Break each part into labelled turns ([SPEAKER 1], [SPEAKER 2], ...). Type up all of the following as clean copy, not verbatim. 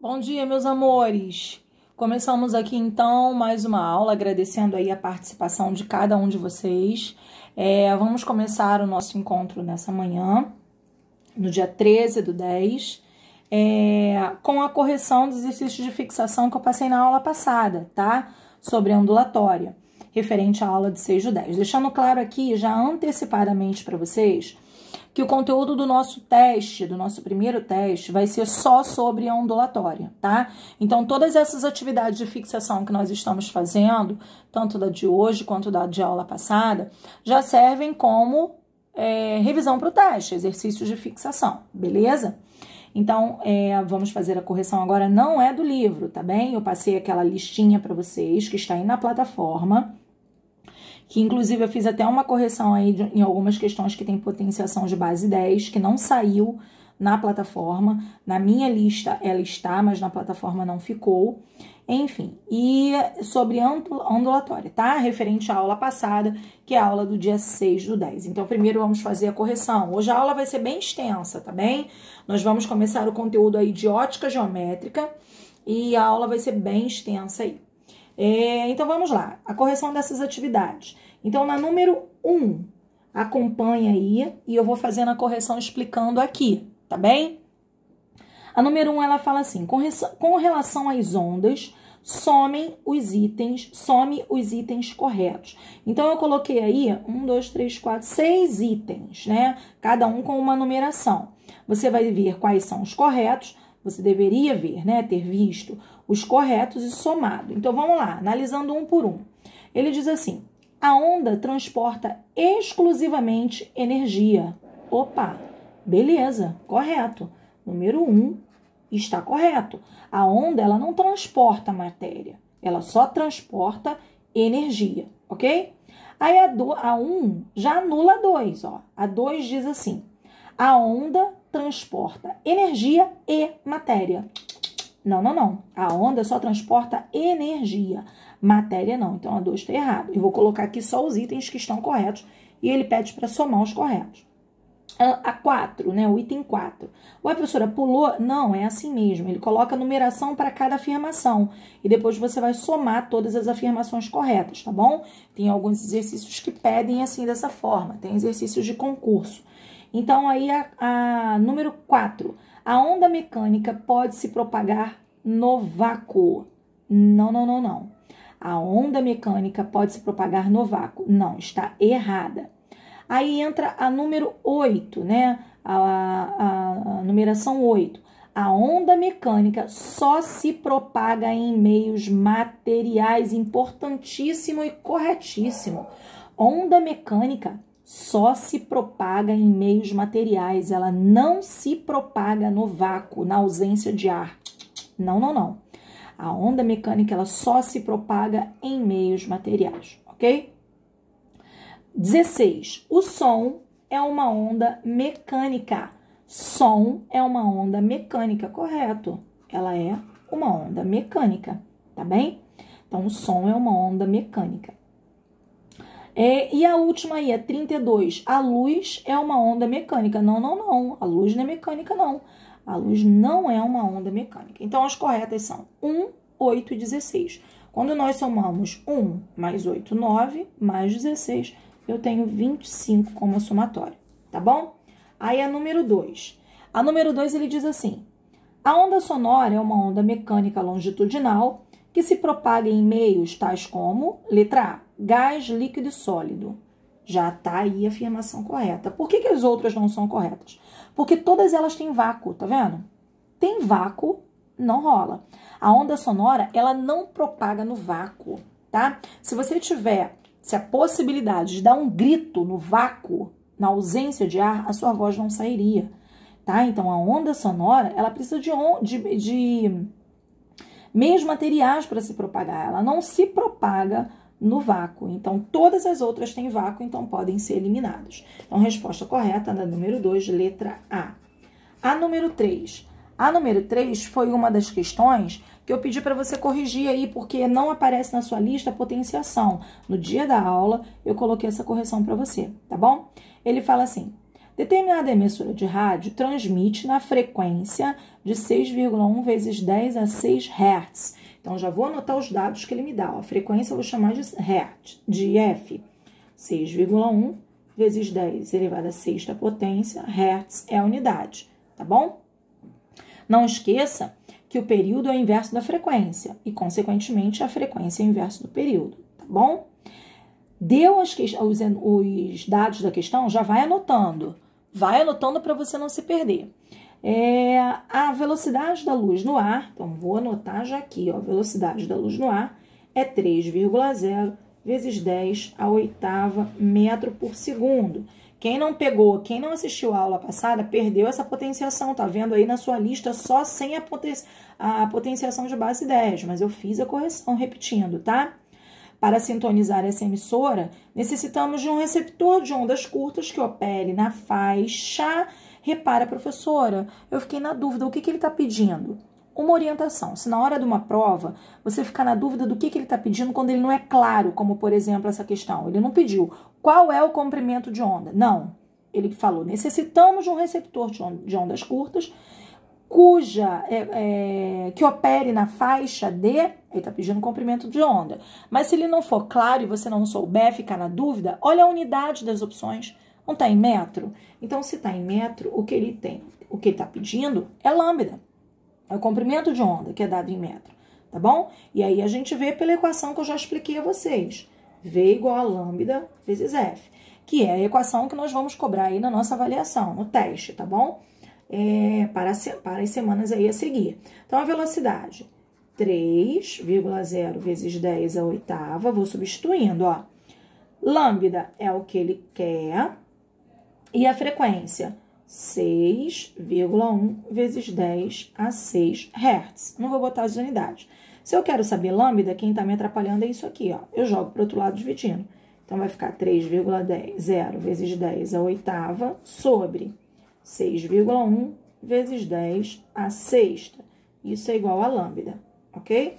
[SPEAKER 1] Bom dia, meus amores! Começamos aqui então mais uma aula, agradecendo aí a participação de cada um de vocês. Vamos começar o nosso encontro nessa manhã, no dia 13/10, com a correção dos exercícios de fixação que eu passei na aula passada, tá? Sobre a ondulatória, referente à aula de 6/10. Deixando claro aqui, já antecipadamente para vocês, que o conteúdo do nosso teste, do nosso primeiro teste, vai ser só sobre a ondulatória, tá? Então, todas essas atividades de fixação que nós estamos fazendo, tanto da de hoje quanto da de aula passada, já servem como revisão para o teste, exercícios de fixação, beleza? Então, vamos fazer a correção agora, não é do livro, tá bem? Eu passei aquela listinha para vocês, que está aí na plataforma, que inclusive eu fiz até uma correção aí em algumas questões que tem potenciação de base 10, que não saiu na plataforma. Na minha lista ela está, mas na plataforma não ficou. Enfim, e sobre ondulatória, tá? Referente à aula passada, que é a aula do dia 6/10. Então, primeiro vamos fazer a correção. Hoje a aula vai ser bem extensa, tá bem? Nós vamos começar o conteúdo aí de ótica geométrica e a aula vai ser bem extensa aí. Então, vamos lá. A correção dessas atividades. Então, na número 1, acompanha aí e eu vou fazendo a correção explicando aqui, tá bem? A número 1, ela fala assim, com relação às ondas, some os itens corretos. Então, eu coloquei aí 1, 2, 3, 4, 6 itens, né? Cada um com uma numeração. Você vai ver quais são os corretos. Você deveria ver, né, ter visto os corretos e somado. Então, vamos lá, analisando um por um. Ele diz assim, a onda transporta exclusivamente energia. Opa, beleza, correto. Número 1 está correto. A onda, ela não transporta matéria, ela só transporta energia, ok? Aí a 1 já anula a 2, ó. A 2 diz assim, a onda transporta energia e matéria. Não. A onda só transporta energia. Matéria não. Então, a 2 está errado. Eu vou colocar aqui só os itens que estão corretos e ele pede para somar os corretos. A 4, né? O item 4. Ué, professora, pulou? Não, é assim mesmo. Ele coloca numeração para cada afirmação e depois você vai somar todas as afirmações corretas, tá bom? Tem alguns exercícios que pedem assim dessa forma. Tem exercícios de concurso. Então, aí a número 4. A onda mecânica pode se propagar no vácuo. Não. A onda mecânica pode se propagar no vácuo. Não, está errada. Aí entra a número 8, né? A numeração 8. A onda mecânica só se propaga em meios materiais. Importantíssimo e corretíssimo. Onda mecânica só se propaga em meios materiais, ela não se propaga no vácuo, na ausência de ar. Não. A onda mecânica, ela só se propaga em meios materiais, ok? 16. O som é uma onda mecânica. Som é uma onda mecânica, correto? Ela é uma onda mecânica, tá bem? Então, o som é uma onda mecânica. E a última aí é 32. A luz é uma onda mecânica. Não. A luz não é mecânica, não. A luz não é uma onda mecânica. Então, as corretas são 1, 8 e 16. Quando nós somamos 1 mais 8, 9, mais 16, eu tenho 25 como somatório, tá bom? Aí, a número 2. A número 2, ele diz assim, a onda sonora é uma onda mecânica longitudinal que se propaga em meios tais como, letra A, gás, líquido e sólido. Já tá aí a afirmação correta. Por que as outras não são corretas? Porque todas elas têm vácuo, tá vendo? Tem vácuo, não rola. A onda sonora, ela não propaga no vácuo, tá? Se a possibilidade de dar um grito no vácuo, na ausência de ar, a sua voz não sairia, tá? Então, a onda sonora, ela precisa de meios materiais para se propagar. Ela não se propaga no vácuo. Então, todas as outras têm vácuo, então podem ser eliminadas. Então, resposta correta na número 2, letra A. A número 3. A número 3 foi uma das questões que eu pedi para você corrigir aí, porque não aparece na sua lista a potenciação. No dia da aula, eu coloquei essa correção para você, tá bom? Ele fala assim, Determinada emissora de rádio transmite na frequência de 6,1 vezes 10 a 6 Hz. Então, já vou anotar os dados que ele me dá. A frequência eu vou chamar de Hz, de F. 6,1 vezes 10 elevado a sexta potência, Hz é a unidade, tá bom? Não esqueça que o período é o inverso da frequência e, consequentemente, a frequência é o inverso do período, tá bom? Deu os dados da questão, já vai anotando. Vai anotando para você não se perder. A velocidade da luz no ar, então vou anotar já aqui, ó, a velocidade da luz no ar é 3,0 vezes 10 a oitava metro por segundo. Quem não pegou, quem não assistiu a aula passada, perdeu essa potenciação. Tá vendo aí na sua lista só sem a potenciação de base 10, mas eu fiz a correção repetindo, tá? Para sintonizar essa emissora, necessitamos de um receptor de ondas curtas que opere na faixa. Repara, professora, eu fiquei na dúvida, o que ele está pedindo? Uma orientação. Se na hora de uma prova, você ficar na dúvida do que ele está pedindo quando ele não é claro, como, por exemplo, essa questão. Ele não pediu qual é o comprimento de onda. Não. Ele falou, necessitamos de um receptor de ondas curtas que opere na faixa de... Ele está pedindo comprimento de onda. Mas se ele não for claro e você não souber ficar na dúvida, olha a unidade das opções. Não está em metro? Então, se está em metro, o que ele está pedindo é lambda. É o comprimento de onda que é dado em metro, tá bom? E aí a gente vê pela equação que eu já expliquei a vocês. V igual a lambda vezes F, que é a equação que nós vamos cobrar aí na nossa avaliação, no teste, tá bom? Para as semanas aí a seguir. Então, a velocidade, 3,0 vezes 10 a oitava, vou substituindo, ó. Lambda é o que ele quer. E a frequência, 6,1 vezes 10 a 6 Hz. Não vou botar as unidades. Se eu quero saber lambda, quem está me atrapalhando é isso aqui, ó. Eu jogo para o outro lado dividindo. Então, vai ficar 3,0 vezes 10 a oitava sobre 6,1 vezes 10 a sexta. Isso é igual a lambda, ok?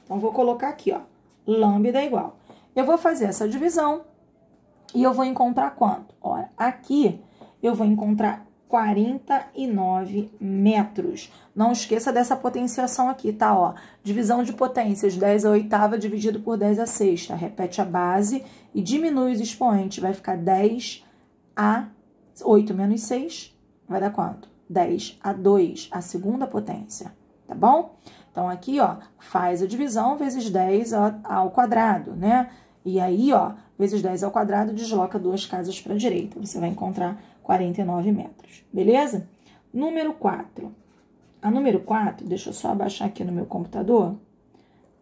[SPEAKER 1] Então, vou colocar aqui, ó. Lambda é igual. Eu vou fazer essa divisão e eu vou encontrar quanto? Ora, aqui eu vou encontrar 49 metros. Não esqueça dessa potenciação aqui, tá? Ó, divisão de potências, 10 a oitava dividido por 10 a sexta. Repete a base e diminui os expoentes. Vai ficar 10 a 8 menos 6. Vai dar quanto? 10 a 2, a segunda potência, tá bom? Então, aqui, ó, faz a divisão vezes 10 ao quadrado, né? E aí, ó, vezes 10 ao quadrado, desloca duas casas para a direita. Você vai encontrar 49 metros, beleza? Número 4. A número 4, deixa eu só abaixar aqui no meu computador,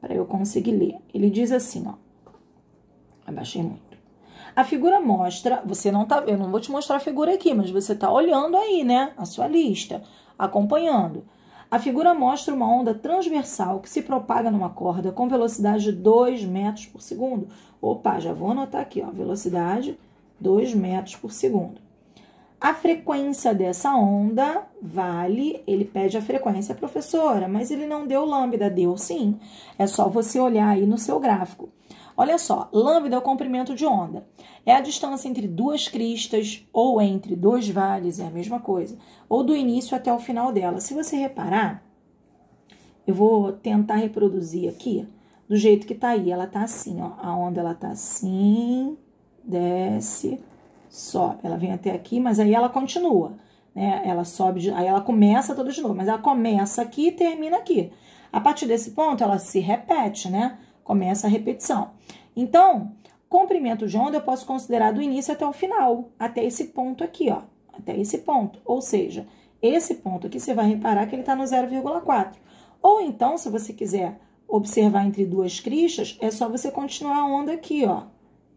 [SPEAKER 1] para eu conseguir ler. Ele diz assim, ó. Abaixei muito. A figura mostra, você não tá, eu não vou te mostrar a figura aqui, mas você tá olhando aí, né? A sua lista, acompanhando. A figura mostra uma onda transversal que se propaga numa corda com velocidade de 2 metros por segundo. Opa, já vou anotar aqui, ó, velocidade 2 metros por segundo. A frequência dessa onda vale, ele pede a frequência, professora, mas ele não deu lambda, deu sim. É só você olhar aí no seu gráfico. Olha só, lambda é o comprimento de onda. É a distância entre duas cristas ou entre dois vales, é a mesma coisa. Ou do início até o final dela. Se você reparar, eu vou tentar reproduzir aqui do jeito que tá aí. Ela tá assim, ó. A onda, ela tá assim, desce, sobe. Ela vem até aqui, mas aí ela continua, né? Ela sobe, aí ela começa toda de novo. Mas ela começa aqui e termina aqui. A partir desse ponto, ela se repete, né? Começa a repetição. Então, comprimento de onda eu posso considerar do início até o final, até esse ponto aqui, ó. Até esse ponto. Ou seja, esse ponto aqui você vai reparar que ele está no 0,4. Ou então, se você quiser observar entre duas cristas, é só você continuar a onda aqui, ó.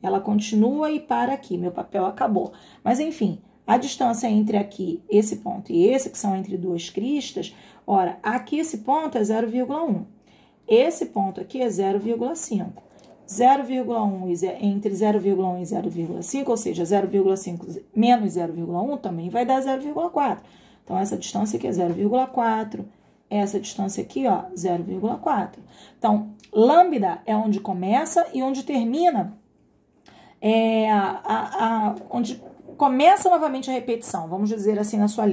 [SPEAKER 1] Ela continua e para aqui. Meu papel acabou. Mas, enfim, a distância entre aqui, esse ponto e esse, que são entre duas cristas, ora, aqui esse ponto é 0,1. Esse ponto aqui é 0,5. 0,1 entre 0,1 e 0,5, ou seja, 0,5 menos 0,1 também vai dar 0,4. Então, essa distância aqui é 0,4. Essa distância aqui, ó, 0,4. Então, lambda é onde começa e onde termina, onde começa novamente a repetição, vamos dizer assim na sua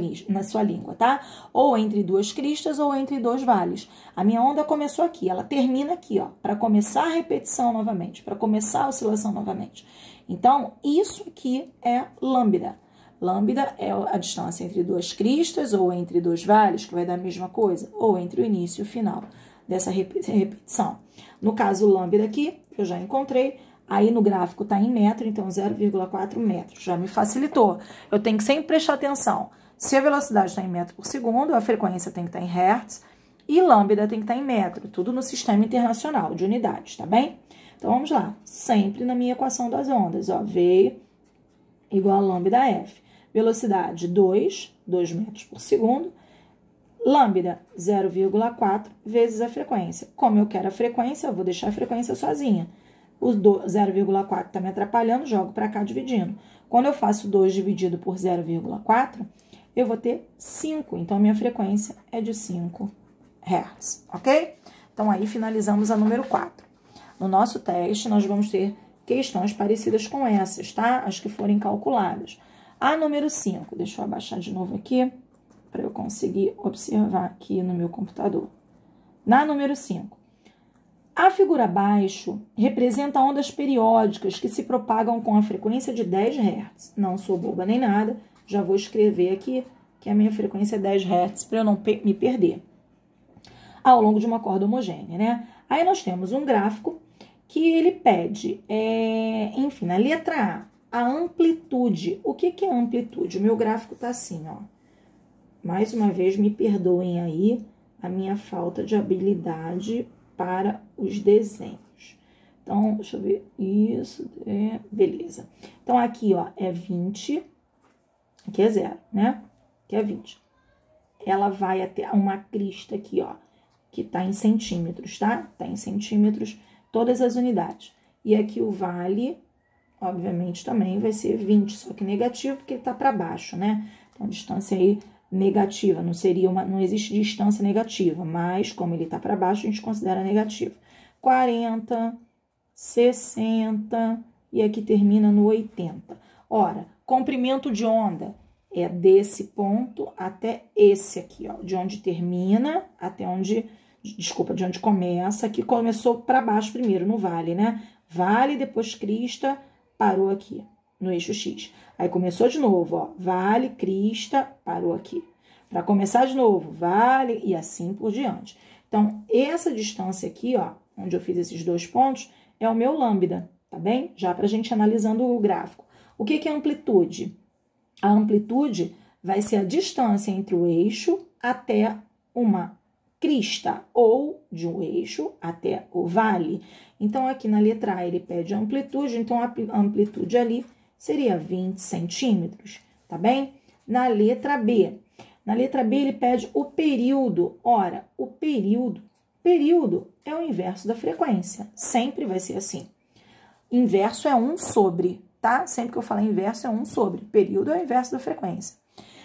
[SPEAKER 1] língua, tá? Ou entre duas cristas ou entre dois vales. A minha onda começou aqui, ela termina aqui, ó, para começar a repetição novamente, para começar a oscilação novamente. Então, isso aqui é lambda. Lambda é a distância entre duas cristas ou entre dois vales, que vai dar a mesma coisa, ou entre o início e o final dessa repetição. No caso, lambda aqui, eu já encontrei. Aí no gráfico está em metro, então 0,4 metros. Já me facilitou. Eu tenho que sempre prestar atenção. Se a velocidade está em metro por segundo, a frequência tem que estar em hertz e lambda tem que estar em metro. Tudo no sistema internacional de unidades, tá bem? Então vamos lá. Sempre na minha equação das ondas, ó. V igual a lambda F. Velocidade 2 metros por segundo. Lambda 0,4 vezes a frequência. Como eu quero a frequência, eu vou deixar a frequência sozinha. O 0,4 está me atrapalhando, jogo para cá dividindo. Quando eu faço 2 dividido por 0,4, eu vou ter 5. Então, a minha frequência é de 5 Hz, ok? Então, aí finalizamos a número 4. No nosso teste, nós vamos ter questões parecidas com essas, tá? As que forem calculadas. A número 5, deixa eu abaixar de novo aqui, para eu conseguir observar aqui no meu computador. Na número 5. A figura abaixo representa ondas periódicas que se propagam com a frequência de 10 Hz. Não sou boba nem nada, já vou escrever aqui que a minha frequência é 10 Hz para eu não me perder. Ao longo de uma corda homogênea, né? Aí nós temos um gráfico que ele pede, enfim, na letra A, a amplitude. O que é amplitude? O meu gráfico tá assim, ó. Mais uma vez, me perdoem aí a minha falta de habilidade para os desenhos. Então, deixa eu ver, isso, beleza. Então, aqui, ó, é 20, aqui é 0, né? Aqui é 20. Ela vai até uma crista aqui, ó, que tá em centímetros, tá? Tá em centímetros todas as unidades. E aqui o vale, obviamente, também vai ser 20, só que negativo, porque ele tá para baixo, né? Então, a distância aí negativa, não existe distância negativa, mas como ele tá para baixo, a gente considera negativo. 40, 60 e aqui termina no 80. Ora, comprimento de onda é desse ponto até esse aqui, ó, de onde termina até onde, desculpa, de onde começa, aqui começou para baixo primeiro no vale, né? Vale, depois crista, parou aqui no eixo X. Aí começou de novo, ó, vale, crista, parou aqui. Para começar de novo, vale e assim por diante. Então, essa distância aqui, ó, onde eu fiz esses dois pontos, é o meu lambda, tá bem? Já para a gente analisando o gráfico. O que é amplitude? A amplitude vai ser a distância entre o eixo até uma crista ou de um eixo até o vale. Então, aqui na letra A ele pede amplitude, então a amplitude ali seria 20 centímetros, tá bem? Na letra B ele pede o período. Ora, o período é o inverso da frequência, sempre vai ser assim. Inverso é 1 sobre, tá? Sempre que eu falar inverso é 1 sobre, período é o inverso da frequência.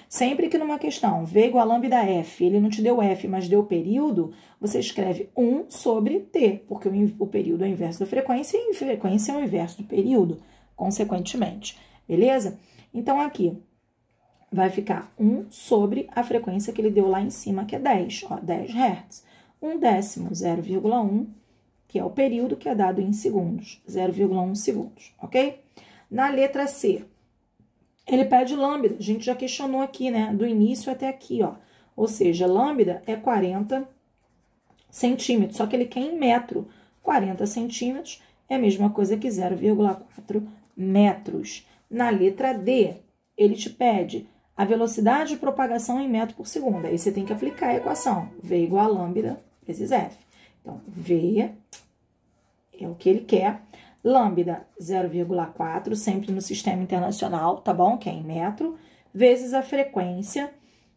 [SPEAKER 1] Sempre que numa questão V igual a lambda F, ele não te deu F, mas deu período, você escreve 1 sobre T, porque o período é o inverso da frequência e a frequência é o inverso do período, consequentemente. Beleza? Então, aqui vai ficar 1 sobre a frequência que ele deu lá em cima, que é 10, ó, 10 Hz. 1/10, 0,1, que é o período que é dado em segundos, 0,1 segundos, ok? Na letra C, ele pede lambda, a gente já questionou aqui, né, do início até aqui, ó. Ou seja, lambda é 40 centímetros, só que ele quer em metro. 40 centímetros é a mesma coisa que 0,4 metros. Na letra D, ele te pede a velocidade de propagação em metro por segundo. Aí você tem que aplicar a equação. V igual a lambda vezes F. Então, V é o que ele quer. Lambda 0,4, sempre no sistema internacional, tá bom? Que é em metro, vezes a frequência.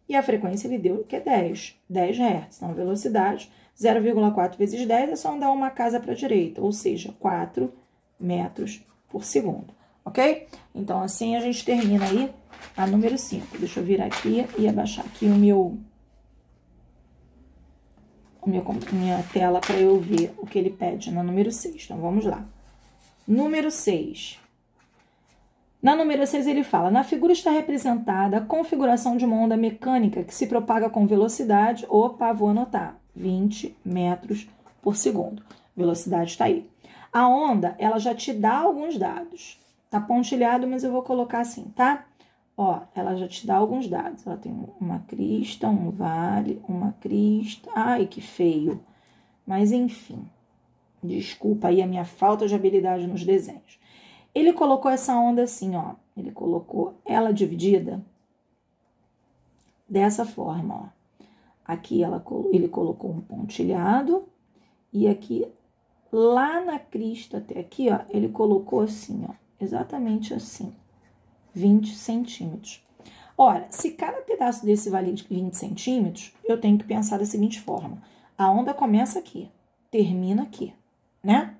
[SPEAKER 1] E a frequência ele deu que é 10 Hz. Então, a velocidade 0,4 vezes 10 é só andar uma casa para a direita, ou seja, 4 metros por segundo, ok? Então, assim a gente termina aí a número 5. Deixa eu virar aqui e abaixar aqui minha tela para eu ver o que ele pede na número 6. Então, vamos lá. Número 6. Na número 6 ele fala, na figura está representada a configuração de uma onda mecânica que se propaga com velocidade, opa, vou anotar, 20 metros por segundo. Velocidade está aí. A onda, ela já te dá alguns dados. Tá pontilhado, mas eu vou colocar assim, tá? Ó, ela já te dá alguns dados. Ela tem uma crista, um vale, uma crista. Ai, que feio. Mas, enfim. Desculpa aí a minha falta de habilidade nos desenhos. Ele colocou essa onda assim, ó. Ele colocou ela dividida dessa forma, ó. Aqui ele colocou um pontilhado e aqui, lá na crista até aqui, ó, ele colocou assim, ó. Exatamente assim. 20 centímetros. Ora, se cada pedaço desse vale 20 centímetros, eu tenho que pensar da seguinte forma. A onda começa aqui, termina aqui, né?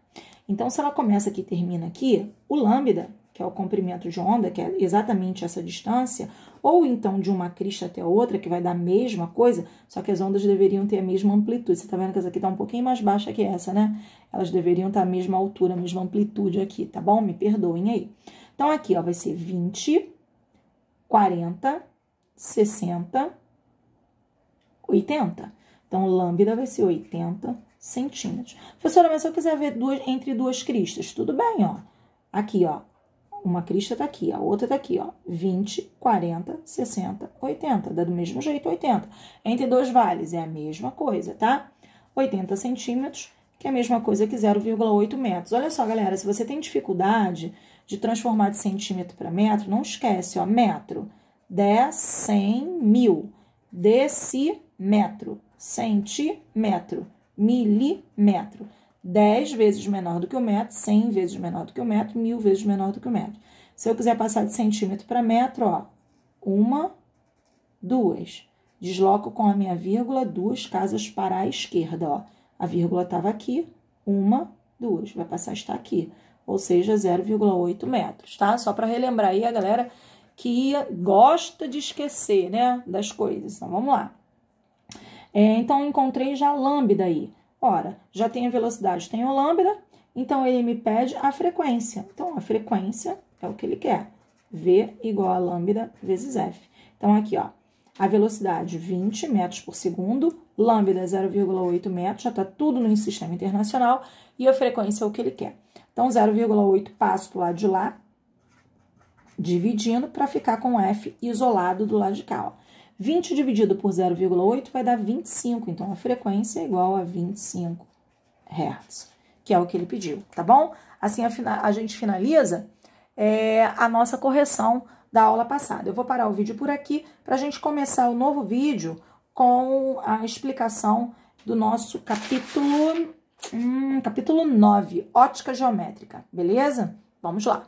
[SPEAKER 1] Então, se ela começa aqui e termina aqui, o lambda, que é o comprimento de onda, que é exatamente essa distância, ou então de uma crista até a outra, que vai dar a mesma coisa, só que as ondas deveriam ter a mesma amplitude. Você tá vendo que essa aqui tá um pouquinho mais baixa que essa, né? Elas deveriam estar a mesma altura, a mesma amplitude aqui, tá bom? Me perdoem aí. Então, aqui, ó, vai ser 20, 40, 60, 80. Então, o lambda vai ser 80 centímetros. Professora, mas se eu quiser ver entre duas cristas, tudo bem, ó. Aqui, ó, uma crista tá aqui, a outra tá aqui, ó. 20, 40, 60, 80. Dá do mesmo jeito, 80. Entre dois vales é a mesma coisa, tá? 80 centímetros, que é a mesma coisa que 0,8 metros. Olha só, galera, se você tem dificuldade de transformar de centímetro para metro, não esquece, ó, metro, 10, 100, 1000, decímetro, centímetro, milímetro, 10 vezes menor do que o metro, 100 vezes menor do que o metro, 1000 vezes menor do que o metro. Se eu quiser passar de centímetro para metro, ó, 1, 2, desloco com a minha vírgula 2 casas para a esquerda, ó. A vírgula estava aqui, 1, 2, vai passar a estar aqui, ou seja, 0,8 metros, tá? Só para relembrar aí a galera que gosta de esquecer, né, das coisas. Então, vamos lá. Então, encontrei já a lambda aí. Ora, já tem a velocidade, tem o lambda, então ele me pede a frequência. Então, a frequência é o que ele quer. V igual a lambda vezes F. Então, aqui, ó, a velocidade 20 metros por segundo, lambda 0,8 metros, já está tudo no sistema internacional, e a frequência é o que ele quer. Então, 0,8 passo para o lado de lá, dividindo para ficar com F isolado do lado de cá, ó. 20 dividido por 0,8 vai dar 25, então a frequência é igual a 25 Hz, que é o que ele pediu, tá bom? Assim a gente finaliza a nossa correção da aula passada. Eu vou parar o vídeo por aqui para a gente começar o novo vídeo com a explicação do nosso capítulo 9, ótica geométrica, beleza? Vamos lá.